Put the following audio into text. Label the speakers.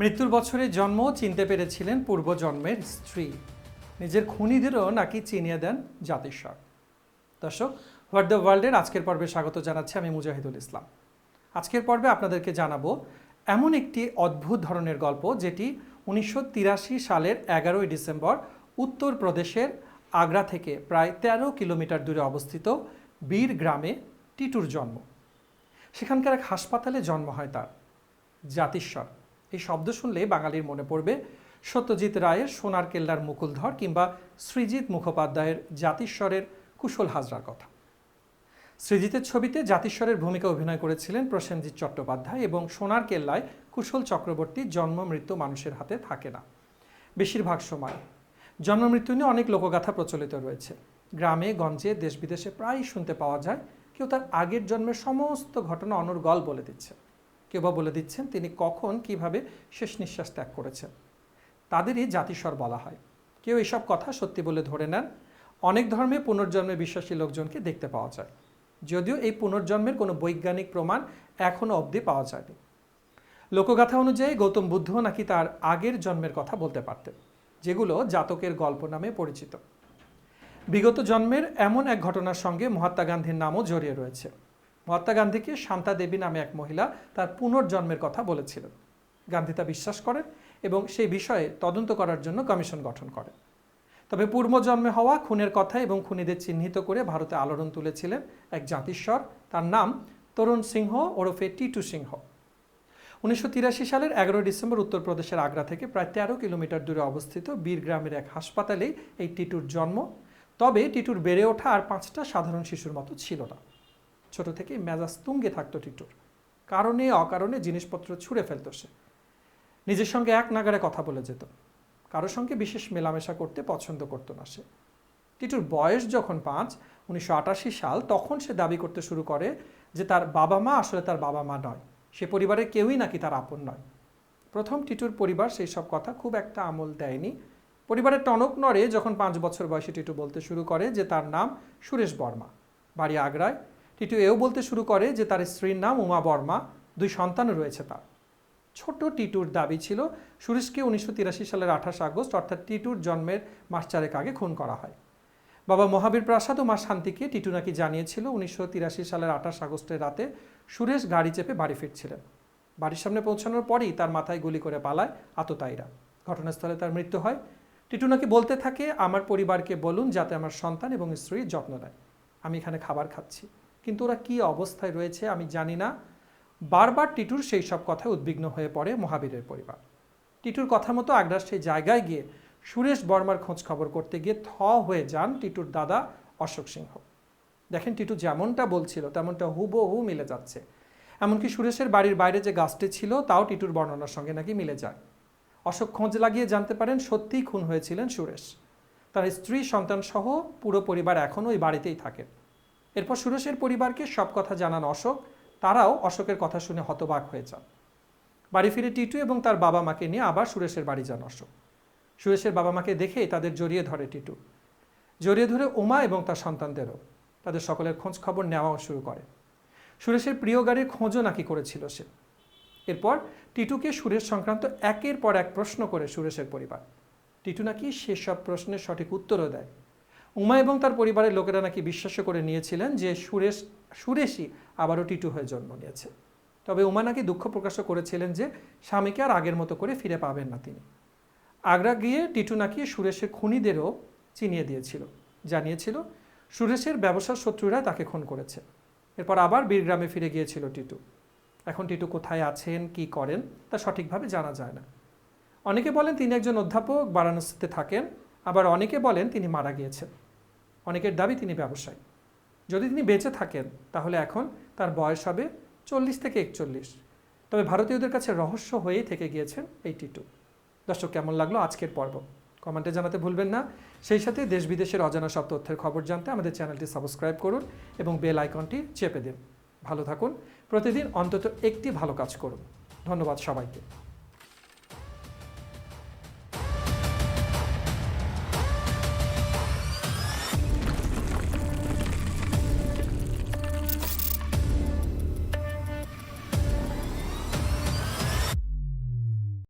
Speaker 1: মৃত্যুর বছরে জন্ম চিনতে পেরেছিলেন পূর্বজন্মের স্ত্রী। নিজের খুনিদেরও নাকি চিনিয়ে দেন জাতিস্বর। দর্শক, হোয়াট দ্য ওয়ার্ল্ডের আজকের পর্বে স্বাগত জানাচ্ছি আমি মুজাহিদুল ইসলাম। আজকের পর্বে আপনাদেরকে জানাবো এমন একটি অদ্ভুত ধরনের গল্প যেটি 1983 সালের 11ই ডিসেম্বর উত্তরপ্রদেশের আগ্রা থেকে প্রায় 13 কিলোমিটার দূরে অবস্থিত বীর গ্রামে টিটুর জন্ম। সেখানকার এক হাসপাতালে জন্ম হয় তার। জাতিস্বর এই শব্দ শুনলে বাঙালির মনে পড়বে সত্যজিৎ রায়ের সোনার কেল্লার মুকুলধর কিংবা সৃজিত মুখোপাধ্যায়ের জাতিস্বরের কুশল হাজরার কথা। সৃজিতের ছবিতে জাতিস্বরের ভূমিকা অভিনয় করেছিলেন প্রসেনজিৎ চট্টোপাধ্যায় এবং সোনার কেল্লায় কুশল চক্রবর্তীর জন্ম মৃত্যু মানুষের হাতে থাকে না। বেশিরভাগ সময় জন্ম মৃত্যু নিয়ে অনেক লোকগাথা প্রচলিত রয়েছে। গ্রামে গঞ্জে দেশ বিদেশে প্রায়ই শুনতে পাওয়া যায় কেউ তার আগের জন্মের সমস্ত ঘটনা অনর্গল বলে দিচ্ছে। কেউ বা বলে দিচ্ছেন তিনি কখন কিভাবে শেষ নিঃশ্বাস ত্যাগ করেছেন। তাদেরই জাতিস্বর বলা হয়। কেউ এসব কথা সত্যি বলে ধরে নেন। অনেক ধর্মে পুনর্জন্মে বিশ্বাসী লোকজনকে দেখতে পাওয়া যায়, যদিও এই পুনর্জন্মের কোনো বৈজ্ঞানিক প্রমাণ এখনও অবধি পাওয়া যায়নি। লোকগাথা অনুযায়ী গৌতম বুদ্ধ নাকি তার আগের জন্মের কথা বলতে পারতেন, যেগুলো জাতকের গল্প নামে পরিচিত। বিগত জন্মের এমন এক ঘটনার সঙ্গে মহাত্মা গান্ধীর নামও জড়িয়ে রয়েছে। মহাত্মা গান্ধীকে শান্তা দেবী নামে এক মহিলা তার পুনর্জন্মের কথা বলেছিলেন। গান্ধী তা বিশ্বাস করেন এবং সেই বিষয়ে তদন্ত করার জন্য কমিশন গঠন করেন। তবে পূর্বজন্মে হওয়া খুনের কথা এবং খুনিদের চিহ্নিত করে ভারতে আলোড়ন তুলেছিলেন এক জাতিস্বর। তার নাম তরুণ সিংহ ওরফে টিটু সিংহ। 1983 সালের 11 ডিসেম্বর উত্তরপ্রদেশের আগ্রা থেকে প্রায় 13 কিলোমিটার দূরে অবস্থিত বীর গ্রামের এক হাসপাতালেই এই টিটুর জন্ম। তবে টিটুর বেড়ে ওঠা আর 5টা সাধারণ শিশুর মতো ছিল না। ছোট থেকেই মেজাজ তুঙ্গে থাকতো টিটুর। কারণে অকারণে জিনিসপত্র ছুঁড়ে ফেলত সে। নিজের সঙ্গে এক নাগাড়ে কথা বলে যেত। কারোর সঙ্গে বিশেষ মেলামেশা করতে পছন্দ করতো না সে। টিটুর বয়স যখন 5, 1988 সাল, তখন সে দাবি করতে শুরু করে যে তার বাবা মা আসলে তার বাবা মা নয়, সে পরিবারের কেউই নাকি তার আপন নয়। প্রথম টিটুর পরিবার সেই সব কথা খুব একটা আমল দেয়নি। পরিবারের টনক নড়ে যখন 5 বছর বয়সে টিটু বলতে শুরু করে যে তার নাম সুরেশ বর্মা, বাড়ি আগ্রায়। টিটু এও বলতে শুরু করে যে তার স্ত্রীর নাম উমা বর্মা, 2 সন্তানও রয়েছে তার। ছোট টিটুর দাবি ছিল সুরেশকে 1983 সালের 28 আগস্ট অর্থাৎ টিটুর জন্মের মাস 4 আগে খুন করা হয়। বাবা মহাবীর প্রসাদ ও মা শান্তিকে টিটু নাকি জানিয়েছিল 1983 সালের 28 আগস্টের রাতে সুরেশ গাড়ি চেপে বাড়ি ফিরছিলেন। বাড়ির সামনে পৌঁছানোর পরই তার মাথায় গুলি করে পালায় আততায়ীরা। ঘটনাস্থলে তার মৃত্যু হয়। টিটু নাকি বলতে থাকে, আমার পরিবারকে বলুন যাতে আমার সন্তান এবং স্ত্রীর যত্ন নেয়। আমি এখানে খাবার খাচ্ছি, কিন্তু ওরা কী অবস্থায় রয়েছে আমি জানি না। বারবার টিটুর সেই সব কথায় উদ্বিগ্ন হয়ে পড়ে মহাবীরের পরিবার। টিটুর কথা মতো আগ্রার সেই জায়গায় গিয়ে সুরেশ বর্মার খোঁজ খবর করতে গিয়ে হয়ে যান টিটুর দাদা অশোক সিংহ। দেখেন, টিটু যেমনটা বলছিল তেমনটা হুবহু মিলে যাচ্ছে। এমনকি সুরেশের বাড়ির বাইরে যে গাছটি ছিল তাও টিটুর বর্ণনার সঙ্গে নাকি মিলে যায়। অশোক খোঁজ লাগিয়ে জানতে পারেন সত্যিই খুন হয়েছিলেন সুরেশ। তার স্ত্রী সন্তান সহ পুরো পরিবার এখনও ওই বাড়িতেই থাকেন। এরপর সুরেশের পরিবারকে সব কথা জানান অশোক। তারাও অশোকের কথা শুনে হতবাক হয়ে যান। বাড়ি ফিরে টিটু এবং তার বাবা মাকে নিয়ে আবার সুরেশের বাড়ি যান অশোক। সুরেশের বাবা মাকে দেখে তাদের জড়িয়ে ধরে টিটু। জড়িয়ে ধরে উমা এবং তার সন্তানদেরও। তাদের সকলের খোঁজ খবর নেওয়াও শুরু করে। সুরেশের প্রিয় গাড়ির খোঁজও নাকি করেছিল সে। এরপর টিটুকে সুরেশ সংক্রান্ত একের পর এক প্রশ্ন করে সুরেশের পরিবার। টিটু নাকি সেসব প্রশ্নের সঠিক উত্তরও দেয়। উমা এবং তার পরিবারের লোকেরা নাকি বিশ্বাস করে নিয়েছিলেন যে সুরেশই আবারও টিটু হয়ে জন্ম নিয়েছে। তবে উমা নাকি দুঃখ প্রকাশও করেছিলেন যে স্বামীকে আর আগের মতো করে ফিরে পাবেন না তিনি। আগ্রা গিয়ে টিটু নাকি সুরেশের খুনিদেরও চিনিয়ে দিয়েছিল, জানিয়েছিল সুরেশের ব্যবসার শত্রুরা তাকে খুন করেছে। এরপর আবার বীরগ্রামে ফিরে গিয়েছিল টিটু। এখন টিটু কোথায় আছেন, কি করেন তা সঠিকভাবে জানা যায় না। অনেকে বলেন তিনি একজন অধ্যাপক, বারাণসীতে থাকেন। আবার অনেকে বলেন তিনি মারা গিয়েছেন। অনেকের দাবি তিনি ব্যবসায়ী। যদি তিনি বেঁচে থাকেন তাহলে এখন তার বয়স হবে 40 থেকে 41। তবে ভারতীয়দের কাছে রহস্য হয়েই থেকে গিয়েছেন এই টিটু। দর্শক, কেমন লাগলো আজকের পর্ব কমেন্টে জানাতে ভুলবেন না। সেই সাথে দেশ বিদেশের অজানা সব তথ্যের খবর জানতে আমাদের চ্যানেলটি সাবস্ক্রাইব করুন এবং বেল আইকনটি চেপে দিন। ভালো থাকুন, প্রতিদিন অন্তত একটি ভালো কাজ করুন। ধন্যবাদ সবাইকে।